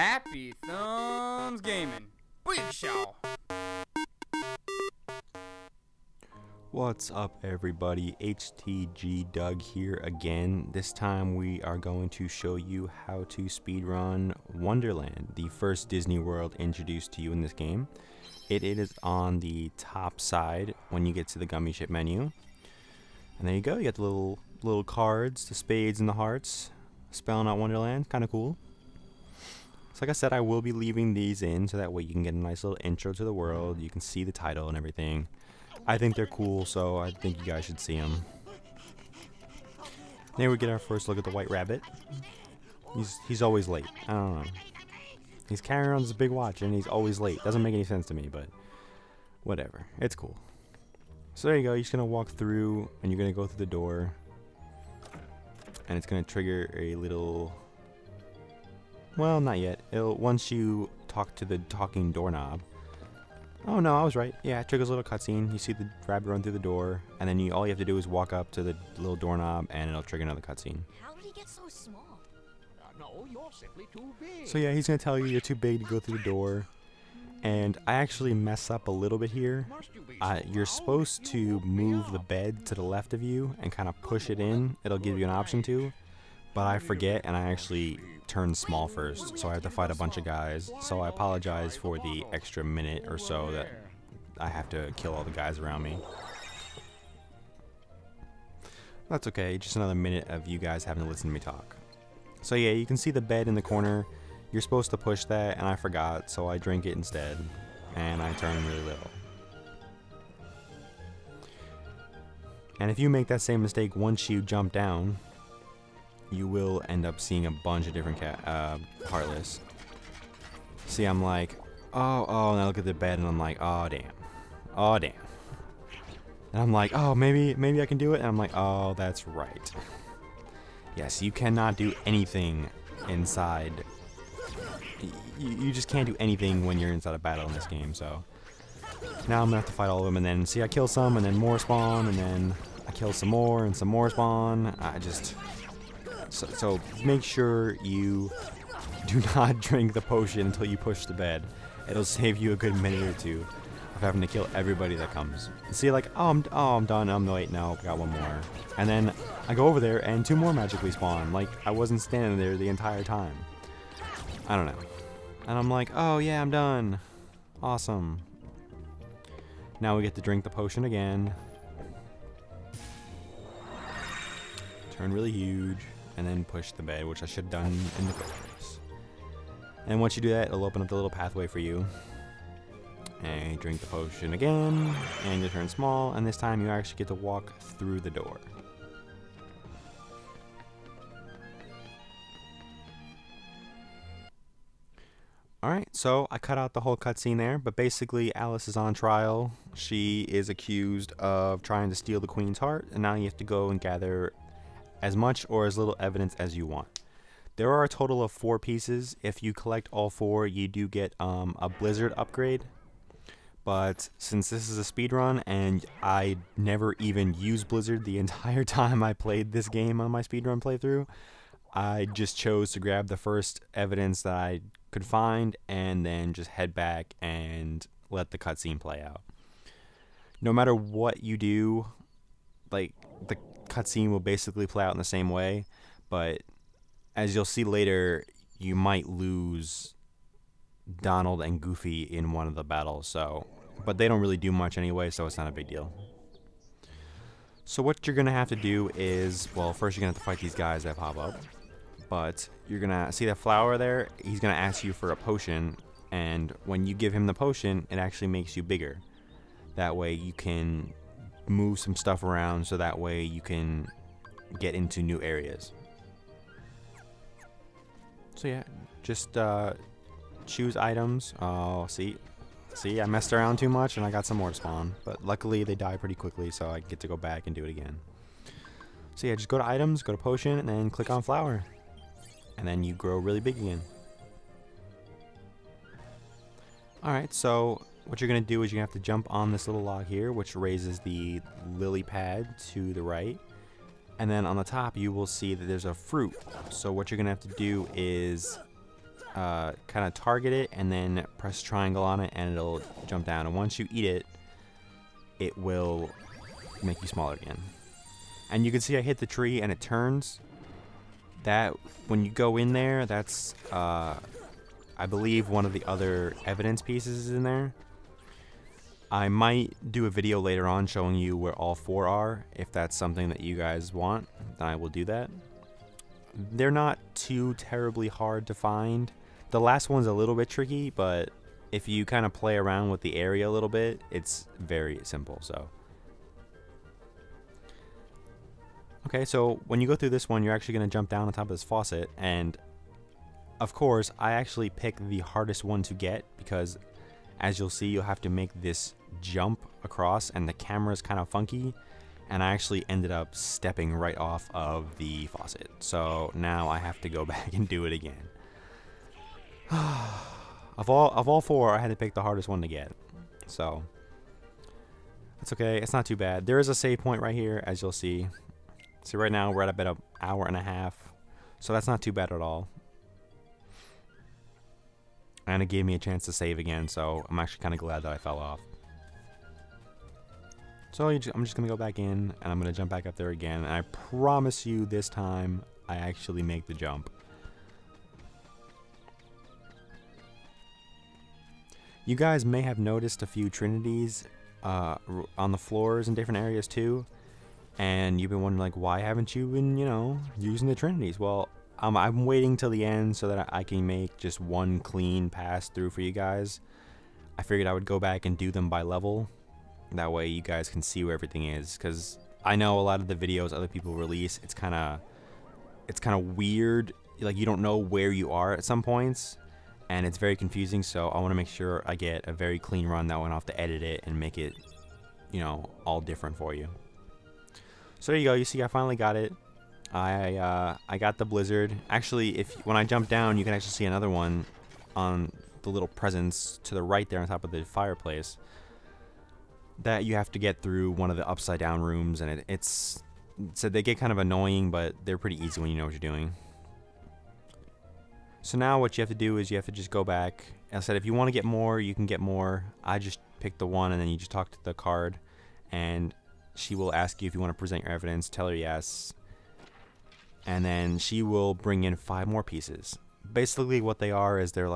Happy Thumbs Gaming. Big show. What's up, everybody? HTG Doug here again. This time we are going to show you how to speedrun Wonderland, the first Disney World introduced to you in this game. It is on the top side when you get to the gummy ship menu. And there you go, you got the little cards, the spades and the hearts, spelling out Wonderland. Kind of cool. So like I said, I will be leaving these in so that way you can get a nice little intro to the world. You can see the title and everything. I think they're cool, so I think you guys should see them. There we get our first look at the white rabbit. He's always late. I don't know. He's carrying around this big watch and he's always late. Doesn't make any sense to me, but whatever. It's cool. So there you go. You're just going to walk through and you're going to go through the door. And it's going to trigger a little... Well, not yet. Once you talk to the talking doorknob. Oh no, I was right. Yeah, it triggers a little cutscene. You see the rabbit run through the door, and then all you have to do is walk up to the little doorknob, and it'll trigger another cutscene. How did he get so small? No, you're simply too big. So yeah, he's gonna tell you you're too big to go through the door, and I actually mess up a little bit here. You're supposed to move the bed to the left of you and kind of push it in. It'll give you an option to, but I forget, and I actually turn small first, so I have to fight a bunch of guys. So I apologize for the extra minute or so that I have to kill all the guys around me. That's okay, just another minute of you guys having to listen to me talk. So yeah, you can see the bed in the corner. You're supposed to push that, and I forgot, so I drink it instead, and I turn really little. And if you make that same mistake once you jump down, you will end up seeing a bunch of different Heartless. See, I'm like, oh, and I look at the bed and I'm like, oh damn. And I'm like, oh, maybe I can do it. And I'm like, oh, that's right. Yes, you cannot do anything inside. You just can't do anything when you're inside a battle in this game. So now I'm gonna have to fight all of them, and then see, I kill some, and then more spawn, and then I kill some more, and some more spawn. So make sure you do not drink the potion until you push the bed. It'll save you a good minute or two of having to kill everybody that comes. See, like, oh, I'm done. Wait, no, got one more. And then I go over there and two more magically spawn. Like, I wasn't standing there the entire time. I don't know. And I'm like, oh yeah, I'm done. Awesome. Now we get to drink the potion again. Turn really huge. And then push the bed, which I should have done in the first place. And once you do that, it'll open up the little pathway for you. And you drink the potion again, and you turn small, and this time you actually get to walk through the door. Alright, so I cut out the whole cutscene there, but basically Alice is on trial. She is accused of trying to steal the Queen's heart, and now you have to go and gather as much or as little evidence as you want. There are a total of 4 pieces. If you collect all 4, you do get a blizzard upgrade. But since this is a speedrun and I never even used blizzard the entire time I played this game on my speedrun playthrough, I just chose to grab the first evidence that I could find and then just head back and let the cutscene play out. No matter what you do, like, the cutscene will basically play out in the same way, but as you'll see later, you might lose Donald and Goofy in one of the battles, but they don't really do much anyway, so it's not a big deal. So what you're gonna have to do is, well, first you're gonna have to fight these guys that pop up, but you're gonna see that flower there. He's gonna ask you for a potion, and when you give him the potion, it actually makes you bigger. That way you can move some stuff around, so that way you can get into new areas. So yeah, just choose items. Oh, see, I messed around too much and I got some more to spawn, but luckily they die pretty quickly, so I get to go back and do it again. So yeah, just go to items, go to potion, and then click on flower, and then you grow really big again. Alright, so what you're going to do is you're going to have to jump on this little log here, which raises the lily pad to the right. And then on the top, you will see that there's a fruit. So what you're going to have to do is kind of target it and then press triangle on it and it'll jump down. And once you eat it, it will make you smaller again. And you can see I hit the tree and it turns. That when you go in there, that's I believe one of the other evidence pieces is in there. I might do a video later on showing you where all 4 are. If that's something that you guys want, then I will do that. They're not too terribly hard to find. The last one's a little bit tricky, but if you kind of play around with the area a little bit, it's very simple. So okay, so when you go through this one, you're actually going to jump down on top of this faucet, and of course I actually picked the hardest one to get because as you'll see, you'll have to make this jump across and the camera's kind of funky, and I actually ended up stepping right off of the faucet. So now I have to go back and do it again. Of all 4, I had to pick the hardest one to get. So that's okay. It's not too bad. There is a save point right here, as you'll see. See, right now we're at about an hour and a half, so that's not too bad at all. And it gave me a chance to save again, so I'm actually kind of glad that I fell off. So I'm just going to go back in, and I'm going to jump back up there again. And I promise you this time, I actually make the jump. You guys may have noticed a few trinities on the floors in different areas too. And you've been wondering, like, why haven't you been, you know, using the trinities? Well, I'm waiting till the end so that I can make just one clean pass through for you guys. I figured I would go back and do them by level. That way you guys can see where everything is. Because I know a lot of the videos other people release, it's kind of weird. Like, you don't know where you are at some points. And it's very confusing, so I want to make sure I get a very clean run that won't have to edit it and make it, you know, all different for you. So there you go. You see, I finally got it. I got the blizzard. Actually, when I jump down, you can actually see another one on the little presents to the right there on top of the fireplace. That you have to get through one of the upside down rooms, and it's so they get kind of annoying, but they're pretty easy when you know what you're doing. So now what you have to do is you have to just go back. As I said, if you want to get more, you can get more. I just picked the one, and then you just talk to the card, and she will ask you if you want to present your evidence. Tell her yes. And then she will bring in 5 more pieces. Basically what they are is they're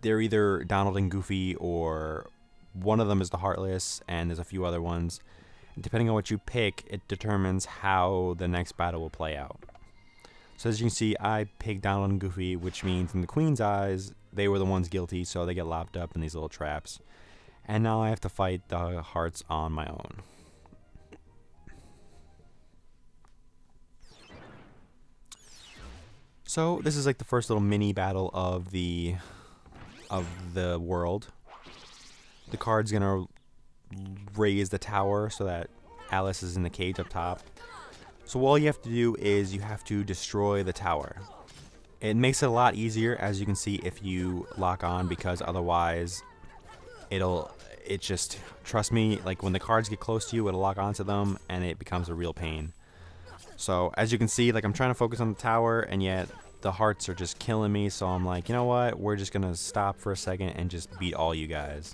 either Donald and Goofy, or one of them is the Heartless, and there's a few other ones. And depending on what you pick, it determines how the next battle will play out. So as you can see, I picked Donald and Goofy, which means in the Queen's eyes, they were the ones guilty, so they get locked up in these little traps. And now I have to fight the hearts on my own. So this is like the first little mini battle of the world. The card's gonna raise the tower so that Alice is in the cage up top. So all you have to do is you have to destroy the tower. It makes it a lot easier, as you can see, if you lock on, because otherwise it just, trust me, like when the cards get close to you, it'll lock onto them and it becomes a real pain. So as you can see, like I'm trying to focus on the tower, and yet the hearts are just killing me. So I'm like, you know what? We're just gonna stop for a second and just beat all you guys.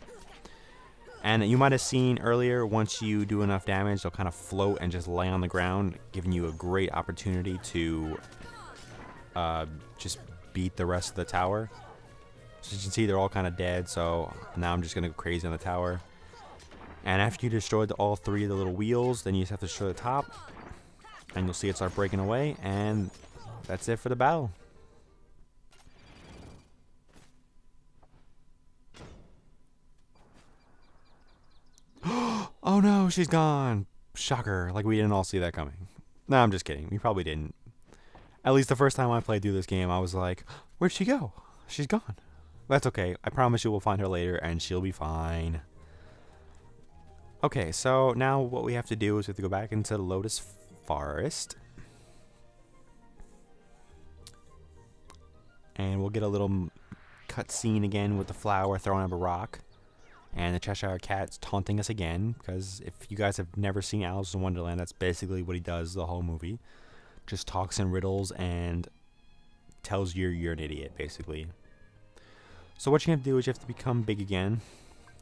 And you might have seen earlier, once you do enough damage, they'll kind of float and just lay on the ground, giving you a great opportunity to just beat the rest of the tower. So as you can see, they're all kind of dead. So now I'm just gonna go crazy on the tower. And after you destroyed all 3 of the little wheels, then you just have to destroy the top. And you'll see it start breaking away, and that's it for the battle. Oh no, she's gone. Shocker. Like, we didn't all see that coming. No, I'm just kidding. We probably didn't. At least the first time I played through this game, I was like, where'd she go? She's gone. That's okay. I promise you we'll find her later, and she'll be fine. Okay, so now what we have to do is we have to go back into Lotus Forest. And we'll get a little cutscene again with the flower throwing up a rock. And the Cheshire Cat's taunting us again, because if you guys have never seen Alice in Wonderland, that's basically what he does the whole movie. Just talks in riddles and tells you you're an idiot, basically. So what you have to do is you have to become big again.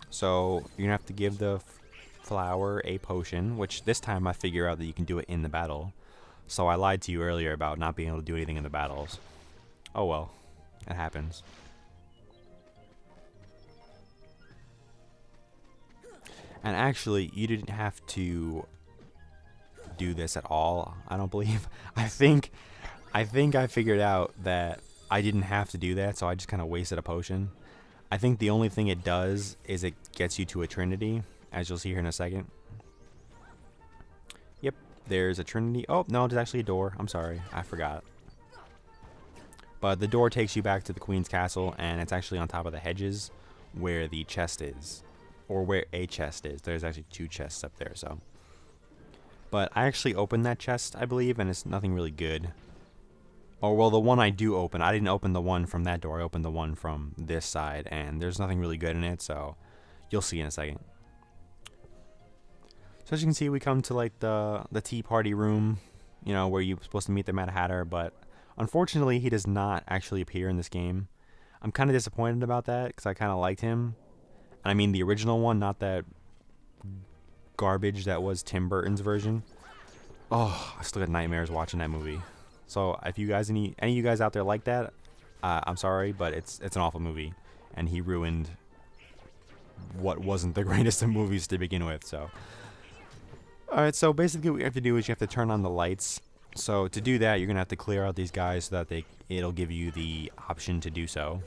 So you're gonna have to give the flower a potion, which this time I figure out that you can do it in the battle. So I lied to you earlier about not being able to do anything in the battles. Oh well, it happens. And actually, you didn't have to do this at all, I don't believe. I think I figured out that I didn't have to do that, so I just kind of wasted a potion. I think the only thing it does is it gets you to a trinity, as you'll see here in a second. Yep, there's a trinity. Oh, no, there's actually a door. I'm sorry, I forgot. But the door takes you back to the queen's castle, and it's actually on top of the hedges where the chest is. Or where a chest is. There's actually 2 chests up there, so. But I actually opened that chest, I believe, and it's nothing really good. Or, well, the one I do open, I didn't open the one from that door. I opened the one from this side, and there's nothing really good in it, so you'll see in a second. So as you can see, we come to, like, the tea party room, you know, where you're supposed to meet the Mad Hatter, but unfortunately, he does not actually appear in this game. I'm kind of disappointed about that, because I kind of liked him. I mean the original one, not that garbage that was Tim Burton's version. Oh, I still got nightmares watching that movie. So if you guys, any of you guys out there like that, I'm sorry, but it's an awful movie, and he ruined what wasn't the greatest of movies to begin with. So, all right. So basically, what you have to do is you have to turn on the lights. So to do that, you're gonna have to clear out these guys so that it'll give you the option to do so.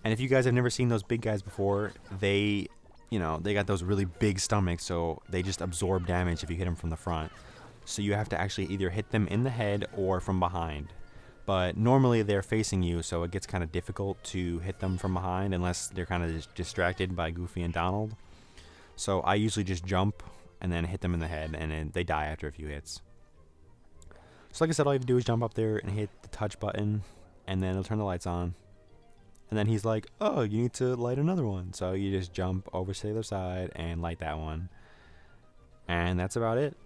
And if you guys have never seen those big guys before, they got those really big stomachs, so they just absorb damage if you hit them from the front. So you have to actually either hit them in the head or from behind. But normally they're facing you, so it gets kind of difficult to hit them from behind unless they're kind of distracted by Goofy and Donald. So I usually just jump and then hit them in the head, and then they die after a few hits. So like I said, all you have to do is jump up there and hit the touch button, and then it'll turn the lights on. And then he's like, oh, you need to light another one. So you just jump over to the other side and light that one. And that's about it.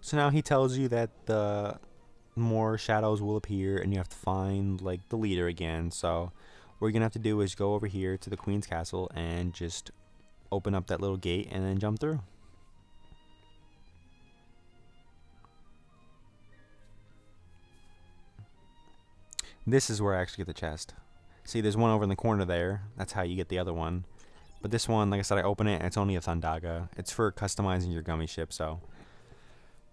So now he tells you that the more shadows will appear and you have to find like the leader again. So what you're going to have to do is go over here to the queen's castle and just open up that little gate and then jump through. This is where I actually get the chest. See, there's one over in the corner there. That's how you get the other one. But this one, like I said, I open it and it's only a Thundaga. It's for customizing your gummy ship, so.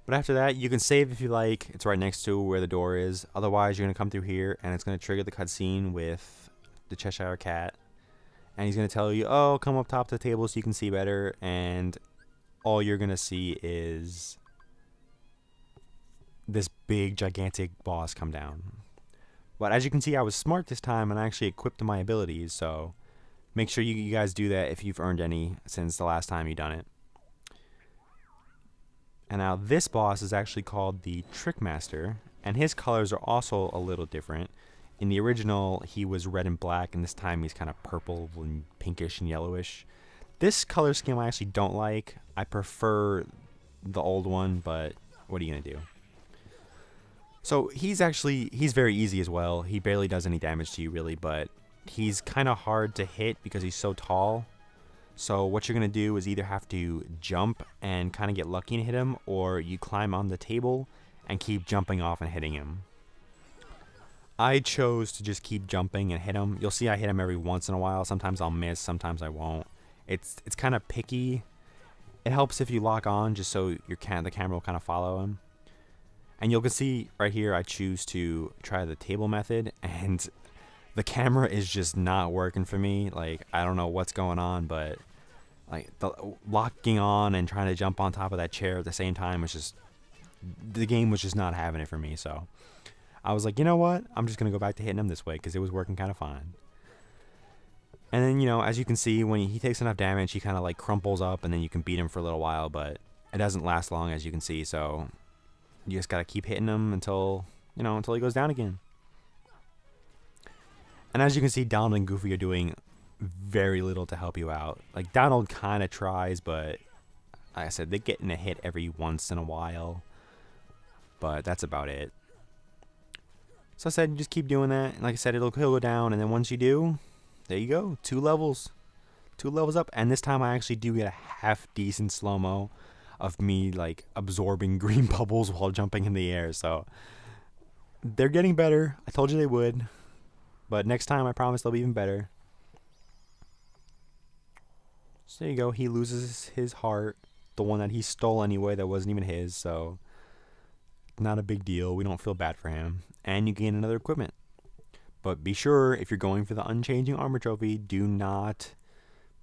But after that, you can save if you like. It's right next to where the door is. Otherwise, you're going to come through here and it's going to trigger the cutscene with the Cheshire Cat. And he's going to tell you, oh, come up top to the table so you can see better. And all you're going to see is this big, gigantic boss come down. But as you can see, I was smart this time and I actually equipped my abilities, so make sure you guys do that if you've earned any since the last time you've done it. And now this boss is actually called the Trickmaster, and his colors are also a little different. In the original, he was red and black, and this time he's kind of purple and pinkish and yellowish. This color scheme I actually don't like. I prefer the old one, but what are you going to do? So he's very easy as well. He barely does any damage to you really, but he's kind of hard to hit because he's so tall. So what you're going to do is either have to jump and kind of get lucky and hit him, or you climb on the table and keep jumping off and hitting him. I chose to just keep jumping and hit him. You'll see I hit him every once in a while. Sometimes I'll miss, sometimes I won't. It's kind of picky. It helps if you lock on just so the camera will kind of follow him. And you'll see right here I choose to try the table method, and the camera is just not working for me. Like, I don't know what's going on, but like the locking on and trying to jump on top of that chair at the same time was just, the game was just not having it for me. So I was like, you know what? I'm just going to go back to hitting him this way because it was working kind of fine. And then, you know, as you can see, when he takes enough damage, he kind of like crumples up and then you can beat him for a little while, but it doesn't last long, as you can see. So you just got to keep hitting him until he goes down again. And as you can see, Donald and Goofy are doing very little to help you out. Like, Donald kind of tries, but Like I said, they're getting a hit every once in a while, but that's about it. So I said, just keep doing that. And like I said, he'll go down, and then once you do, there you go, 2 levels. 2 levels up, and this time I actually do get a half decent slow-mo of me like absorbing green bubbles while jumping in the air. So they're getting better. I told you they would, but next time I promise they'll be even better. So there you go. He loses his heart, the one that he stole anyway that wasn't even his, so not a big deal. We don't feel bad for him. And you gain another equipment. But be sure, if you're going for the unchanging armor trophy, do not,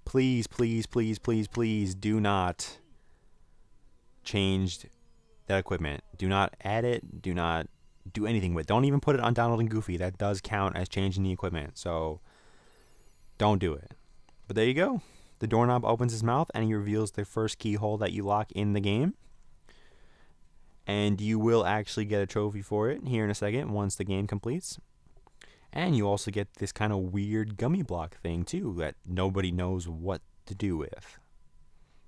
please, please, please, please, please, do not change that equipment. Do not add it. Do not do anything with it. Don't even put it on downloading Goofy. That does count as changing the equipment. So don't do it. But there you go. The doorknob opens his mouth and he reveals the first keyhole that you lock in the game. And you will actually get a trophy for it here in a second once the game completes. And you also get this kind of weird gummy block thing too that nobody knows what to do with.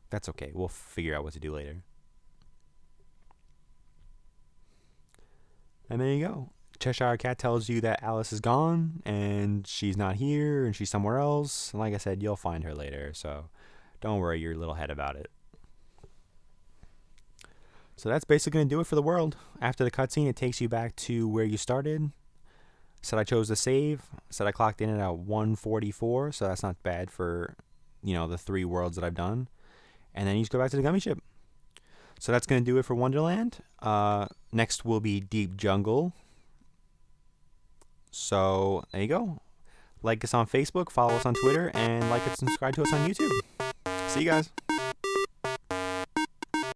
That's okay. We'll figure out what to do later. And there you go. Cheshire Cat tells you that Alice is gone and she's not here and she's somewhere else. And like I said, you'll find her later, so don't worry your little head about it. So that's basically going to do it for the world. After the cutscene, it takes you back to where you started. Said I chose to save. Said I clocked in at 144, so that's not bad for, the 3 worlds that I've done. And then you just go back to the gummy ship. So that's going to do it for Wonderland. Next will be Deep Jungle. So there you go. Like us on Facebook, follow us on Twitter, and like and subscribe to us on YouTube. See you guys.